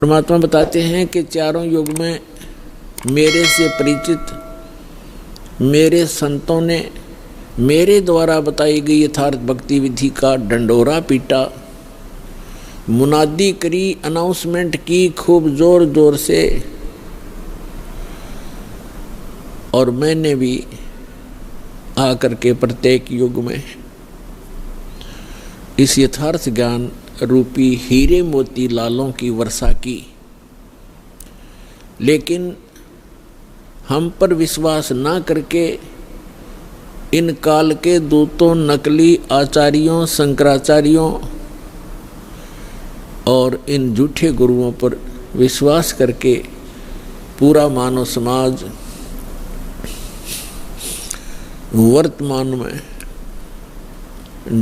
परमात्मा बताते हैं कि चारों युग में मेरे से परिचित मेरे संतों ने मेरे द्वारा बताई गई यथार्थ भक्ति विधि का डंडोरा पीटा, मुनादी करी, अनाउंसमेंट की खूब जोर जोर से, और मैंने भी आकर के प्रत्येक युग में इस यथार्थ ज्ञान रूपी हीरे मोती लालों की वर्षा की। लेकिन हम पर विश्वास ना करके इन काल के दूतों, नकली आचार्यों, शंकराचार्यों और इन झूठे गुरुओं पर विश्वास करके पूरा मानव समाज वर्तमान में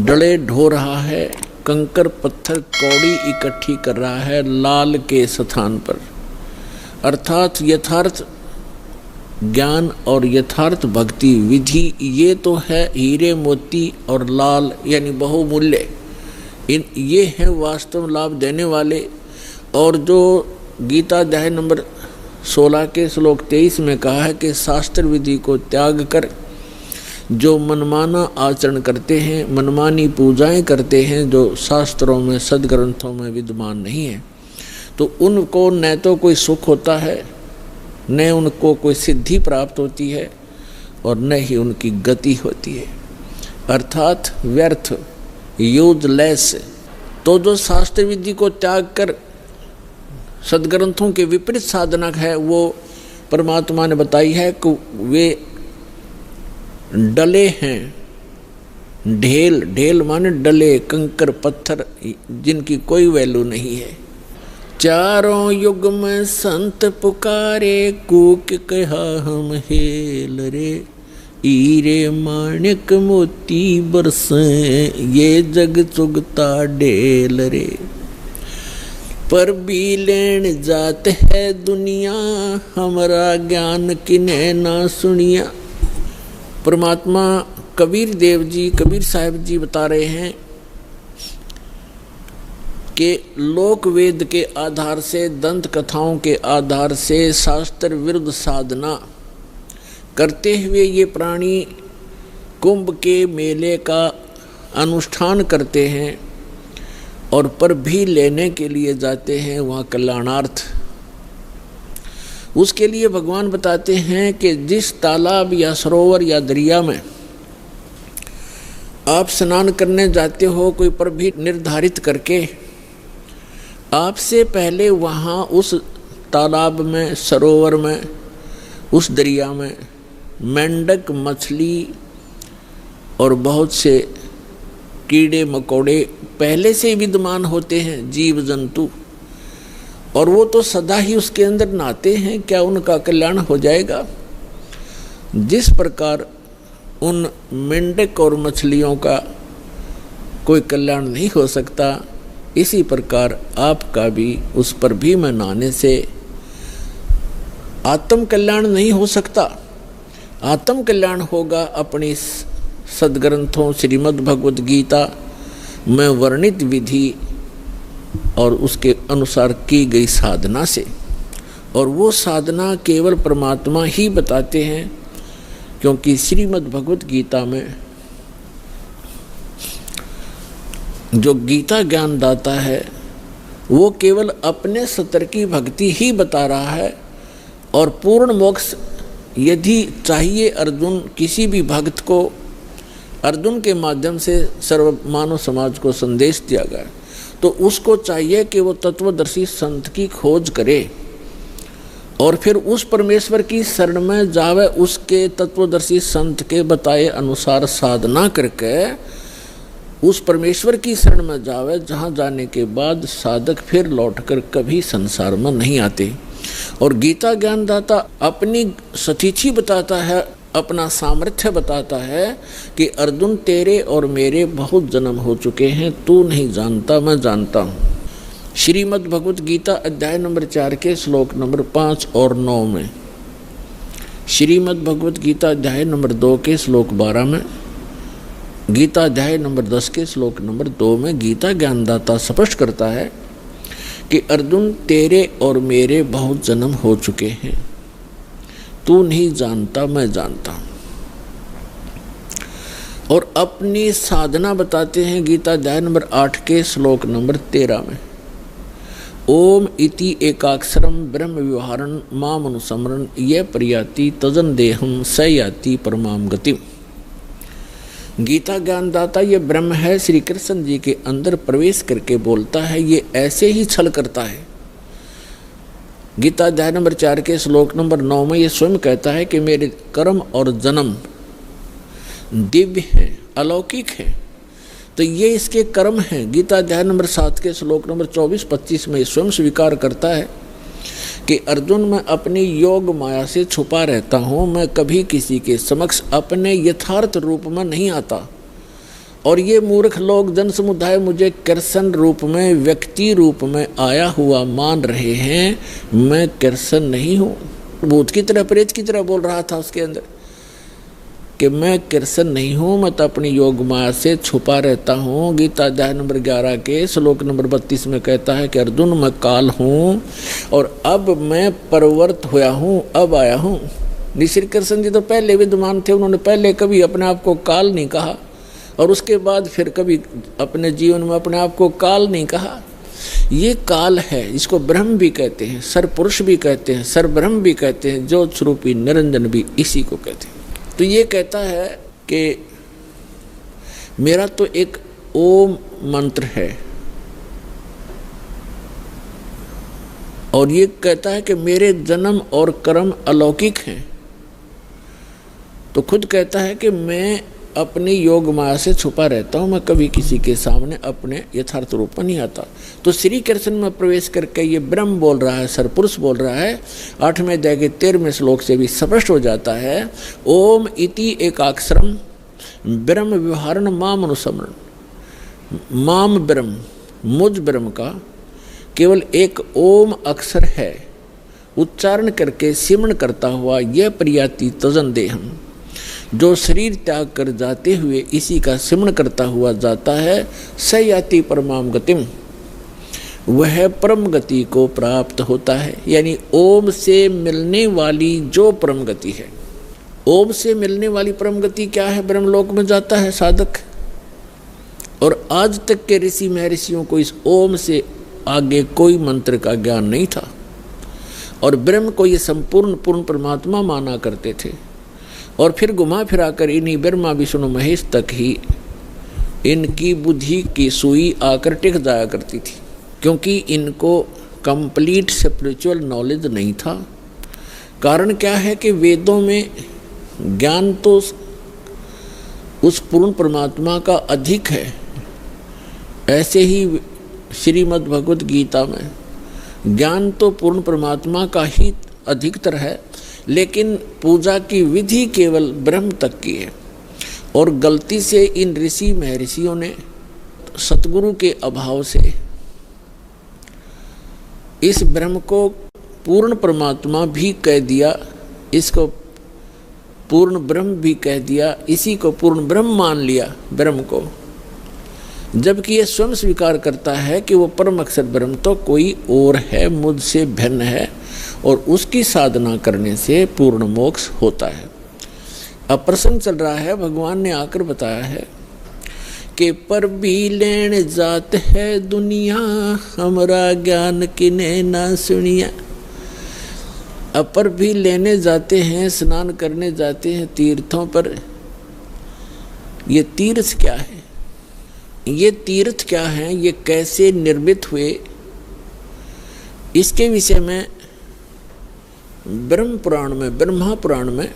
डले ढो रहा है, कंकर पत्थर कौड़ी इकट्ठी कर रहा है लाल के स्थान पर। अर्थात यथार्थ ज्ञान और यथार्थ भक्ति विधि ये तो है हीरे मोती और लाल यानी बहुमूल्य, ये हैं वास्तव लाभ देने वाले। और जो गीता अध्याय नंबर 16 के श्लोक 23 में कहा है कि शास्त्र विधि को त्याग कर जो मनमाना आचरण करते हैं, मनमानी पूजाएं करते हैं जो शास्त्रों में सदग्रंथों में विद्यमान नहीं है, तो उनको न तो कोई सुख होता है, न उनको कोई सिद्धि प्राप्त होती है और न ही उनकी गति होती है, अर्थात व्यर्थ, यूजलेस। तो जो शास्त्र विधि को त्याग कर सदग्रंथों के विपरीत साधना है वो परमात्मा ने बताई है कि वे डले हैं, ढेल, ढेल माने डले, कंकर पत्थर जिनकी कोई वैल्यू नहीं है। चारों युग में संत पुकारे, कूक कहा हम हेल रे, हीरे माणिक मोती बरसे, ये जग चुगता ढेल रे। पर भी लेन जात है दुनिया, हमारा ज्ञान किने ना सुनिया। परमात्मा कबीर देव जी, कबीर साहब जी बता रहे हैं कि लोक वेद के आधार से, दंत कथाओं के आधार से शास्त्र विरुद्ध साधना करते हुए ये प्राणी कुंभ के मेले का अनुष्ठान करते हैं और पर भी लेने के लिए जाते हैं वहाँ कल्याणार्थ। उसके लिए भगवान बताते हैं कि जिस तालाब या सरोवर या दरिया में आप स्नान करने जाते हो कोई पर भी निर्धारित करके, आपसे पहले वहाँ उस तालाब में, सरोवर में, उस दरिया में मेंढक, मछली और बहुत से कीड़े मकोड़े पहले से विद्यमान होते हैं, जीव जंतु, और वो तो सदा ही उसके अंदर नहाते हैं, क्या उनका कल्याण हो जाएगा? जिस प्रकार उन मेंढक और मछलियों का कोई कल्याण नहीं हो सकता, इसी प्रकार आपका भी उस पर भी में नहाने से आत्म कल्याण नहीं हो सकता। आत्म कल्याण होगा अपनी सदग्रंथों श्रीमद् भगवद गीता में वर्णित विधि और उसके अनुसार की गई साधना से। और वो साधना केवल परमात्मा ही बताते हैं, क्योंकि श्रीमद् भगवद गीता में जो गीता ज्ञान दाता है वो केवल अपने सतर की भक्ति ही बता रहा है। और पूर्ण मोक्ष यदि चाहिए अर्जुन किसी भी भक्त को, अर्जुन के माध्यम से सर्व मानव समाज को संदेश दिया गया, तो उसको चाहिए कि वो तत्वदर्शी संत की खोज करे और फिर उस परमेश्वर की शरण में जावे, उसके तत्वदर्शी संत के बताए अनुसार साधना करके उस परमेश्वर की शरण में जावे, जहाँ जाने के बाद साधक फिर लौटकर कभी संसार में नहीं आते। और गीता ज्ञानदाता अपनी सतीथि बताता है, अपना सामर्थ्य बताता है कि अर्जुन तेरे और मेरे बहुत जन्म हो चुके हैं, तू नहीं जानता, मैं जानता हूँ। श्रीमद् भगवद गीता अध्याय नंबर 4 के श्लोक नंबर 5 और 9 में, श्रीमद् भगवद गीता अध्याय नंबर 2 के श्लोक 12 में, गीता अध्याय नंबर 10 के श्लोक नंबर 2 में गीता ज्ञानदाता स्पष्ट करता है कि अर्जुन तेरे और मेरे बहुत जन्म हो चुके हैं, तू नहीं जानता मैं जानता हूं। और अपनी साधना बताते हैं गीता अध्याय नंबर 8 के श्लोक नंबर 13 में, ओम इति एकाक्षरम ब्रह्म व्यवहारन माम अनुसमरन ये प्रयाति तजन देहम स याति परमाम गतिम। गीता ज्ञानदाता ये ब्रह्म है, श्री कृष्ण जी के अंदर प्रवेश करके बोलता है, ये ऐसे ही छल करता है। गीता अध्याय नंबर 4 के श्लोक नंबर 9 में ये स्वयं कहता है कि मेरे कर्म और जन्म दिव्य हैं, अलौकिक हैं। तो ये इसके कर्म हैं। गीता अध्याय नंबर 7 के श्लोक नंबर 24-25 में स्वयं स्वीकार करता है कि अर्जुन मैं अपनी योग माया से छुपा रहता हूँ, मैं कभी किसी के समक्ष अपने यथार्थ रूप में नहीं आता। और ये मूर्ख लोग जन समुदाय मुझे कृष्ण रूप में, व्यक्ति रूप में आया हुआ मान रहे हैं। मैं कृष्ण नहीं हूँ। भूत की तरह, प्रेत की तरह बोल रहा था उसके अंदर कि मैं कृष्ण नहीं हूँ, मैं तो अपनी योग माया से छुपा रहता हूँ। गीता अध्याय नंबर 11 के श्लोक नंबर 32 में कहता है कि अर्जुन मैं काल हूँ और अब मैं परवर्त हुआ हूँ, अब आया हूँ। श्री कृष्ण जी तो पहले विद्यमान थे, उन्होंने पहले कभी अपने आप को काल नहीं कहा और उसके बाद फिर कभी अपने जीवन में अपने आप को काल नहीं कहा। ये काल है, इसको ब्रह्म भी कहते हैं, सरपुरुष भी कहते हैं, सरब्रह्म भी कहते हैं, ज्योत स्वरूपी निरंजन भी इसी को कहते हैं। तो ये कहता है कि मेरा तो एक ओम मंत्र है और ये कहता है कि मेरे जन्म और कर्म अलौकिक हैं। तो खुद कहता है कि मैं अपनी योग माया से छुपा रहता हूँ, मैं कभी किसी के सामने अपने यथार्थ रूप में नहीं आता। तो श्री कृष्ण में प्रवेश करके ये ब्रह्म बोल रहा है, सरपुरुष बोल रहा है। 8वें अध्याय के 13वें श्लोक से भी स्पष्ट हो जाता है, ओम इति एकाक्षरम ब्रह्म व्यवहारन माम अनुसमरण। माम ब्रह्म, मुझ ब्रह्म का केवल एक ओम अक्षर है, उच्चारण करके सिमरण करता हुआ यह प्रयाति तजन देहम, जो शरीर त्याग कर जाते हुए इसी का सिमरण करता हुआ जाता है, स याति परमाम गतिम, वह परम गति को प्राप्त होता है। यानी ओम से मिलने वाली जो परम गति है, ओम से मिलने वाली परम गति क्या है? ब्रह्मलोक में जाता है साधक। और आज तक के ऋषि महर्षियों को इस ओम से आगे कोई मंत्र का ज्ञान नहीं था और ब्रह्म को ये संपूर्ण पूर्ण परमात्मा माना करते थे। और फिर घुमा फिरा कर इन्हीं ब्रह्मा विष्णु महेश तक ही इनकी बुद्धि की सुई आकर टिक जाया करती थी, क्योंकि इनको कंप्लीट स्पिरिचुअल नॉलेज नहीं था। कारण क्या है कि वेदों में ज्ञान तो उस पूर्ण परमात्मा का अधिक है, ऐसे ही श्रीमद् भगवद गीता में ज्ञान तो पूर्ण परमात्मा का ही अधिकतर है, लेकिन पूजा की विधि केवल ब्रह्म तक की है। और गलती से इन ऋषि महर्षियों ने सतगुरु के अभाव से इस ब्रह्म को पूर्ण परमात्मा भी कह दिया, इसको पूर्ण ब्रह्म भी कह दिया, इसी को पूर्ण ब्रह्म मान लिया ब्रह्म को, जबकि ये स्वयं स्वीकार करता है कि वो परम अक्षर ब्रह्म तो कोई और है, मुझसे भिन्न है और उसकी साधना करने से पूर्ण मोक्ष होता है। अब प्रसंग चल रहा है, भगवान ने आकर बताया है कि पर भी लेने जात है दुनिया, हमारा ज्ञान किने ना सुनिया। अब पर भी लेने जाते हैं, स्नान करने जाते हैं तीर्थों पर। ये तीर्थ क्या है? ये तीर्थ क्या हैं? ये कैसे निर्मित हुए? इसके विषय में ब्रह्म पुराण में, ब्रह्मा पुराण में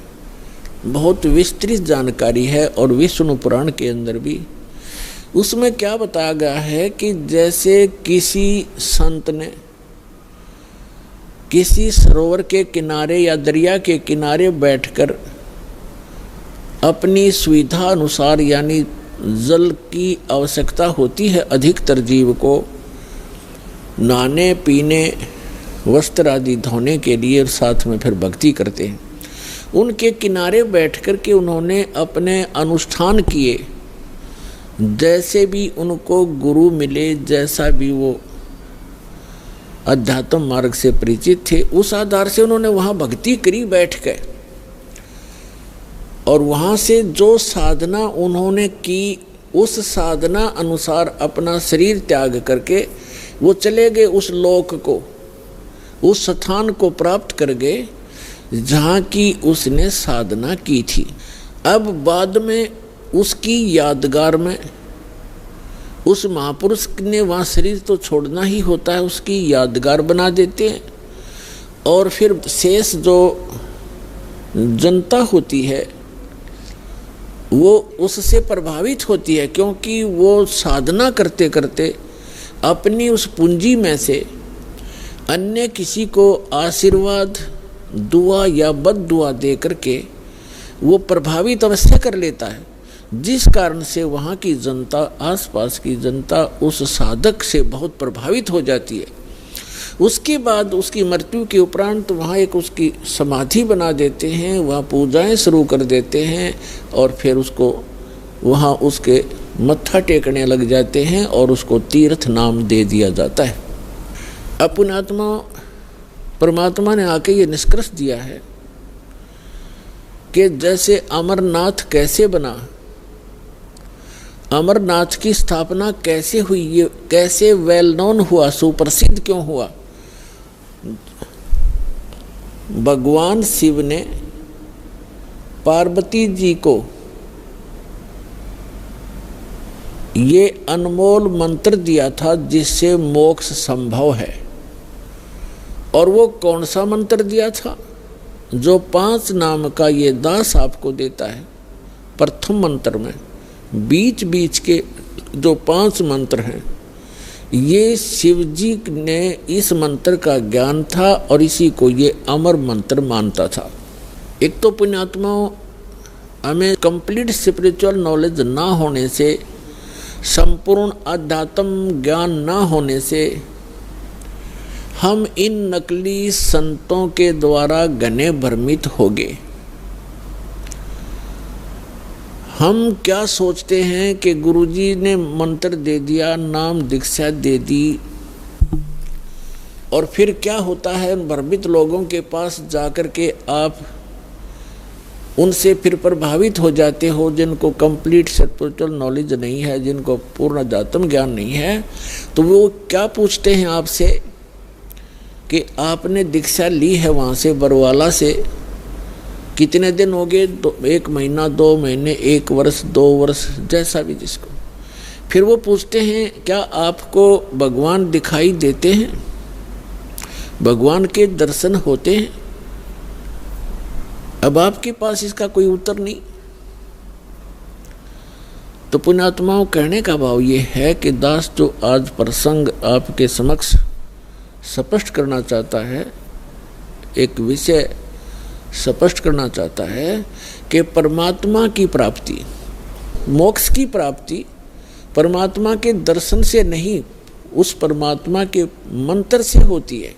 बहुत विस्तृत जानकारी है और विष्णु पुराण के अंदर भी। उसमें क्या बताया गया है कि जैसे किसी संत ने किसी सरोवर के किनारे या दरिया के किनारे बैठकर अपनी सुविधा अनुसार, यानी जल की आवश्यकता होती है अधिकतर जीव को नहाने पीने, वस्त्र आदि धोने के लिए, और साथ में फिर भक्ति करते हैं। उनके किनारे बैठ कर के उन्होंने अपने अनुष्ठान किए, जैसे भी उनको गुरु मिले, जैसा भी वो अध्यात्म मार्ग से परिचित थे, उस आधार से उन्होंने वहाँ भक्ति करी बैठ के, और वहाँ से जो साधना उन्होंने की उस साधना अनुसार अपना शरीर त्याग करके वो चले गए उस लोक को, उस स्थान को प्राप्त कर गए जहाँ की उसने साधना की थी। अब बाद में उसकी यादगार में उस महापुरुष ने वहाँ शरीर तो छोड़ना ही होता है, उसकी यादगार बना देते हैं। और फिर शेष जो जनता होती है वो उससे प्रभावित होती है, क्योंकि वो साधना करते करते अपनी उस पूंजी में से अन्य किसी को आशीर्वाद, दुआ या बद दुआ दे करके वो प्रभावित अवश्य कर लेता है, जिस कारण से वहाँ की जनता, आसपास की जनता उस साधक से बहुत प्रभावित हो जाती है। उसके बाद उसकी मृत्यु के उपरांत वहाँ एक उसकी समाधि बना देते हैं, वहाँ पूजाएं शुरू कर देते हैं और फिर उसको वहाँ उसके मत्था टेकने लग जाते हैं और उसको तीर्थ नाम दे दिया जाता है। अपनात्मा परमात्मा ने आके ये निष्कर्ष दिया है कि जैसे अमरनाथ कैसे बना, अमरनाथ की स्थापना कैसे हुई, ये कैसे वेल नोन हुआ, सुप्रसिद्ध क्यों हुआ। भगवान शिव ने पार्वती जी को ये अनमोल मंत्र दिया था जिससे मोक्ष संभव है। और वो कौन सा मंत्र दिया था? जो 5 नाम का ये दास आपको देता है। प्रथम मंत्र में बीच बीच के जो 5 मंत्र हैं, ये शिव जी ने इस मंत्र का ज्ञान था और इसी को ये अमर मंत्र मानता था। एक तो पुण्यात्माओं, हमें कंप्लीट स्पिरिचुअल नॉलेज ना होने से, संपूर्ण अध्यात्म ज्ञान ना होने से हम इन नकली संतों के द्वारा घने भ्रमित हो गए। हम क्या सोचते हैं कि गुरुजी ने मंत्र दे दिया, नाम दीक्षा दे दी, और फिर क्या होता है, उन भ्रमित लोगों के पास जाकर के आप उनसे फिर प्रभावित हो जाते हो, जिनको कंप्लीट स्पिरिचुअल नॉलेज नहीं है, जिनको पूर्ण अध्यात्म ज्ञान नहीं है। तो वो क्या पूछते हैं आपसे कि आपने दीक्षा ली है वहाँ से, बरवाला से, कितने दिन हो गए? 1 महीना, 2 महीने, 1 वर्ष, 2 वर्ष, जैसा भी जिसको। फिर वो पूछते हैं क्या आपको भगवान दिखाई देते हैं, भगवान के दर्शन होते हैं? अब आपके पास इसका कोई उत्तर नहीं। तो पुण्यात्माओं, कहने का भाव ये है कि दास जो आज प्रसंग आपके समक्ष स्पष्ट करना चाहता है, एक विषय स्पष्ट करना चाहता है कि परमात्मा की प्राप्ति, मोक्ष की प्राप्ति परमात्मा के दर्शन से नहीं, उस परमात्मा के मंत्र से होती है।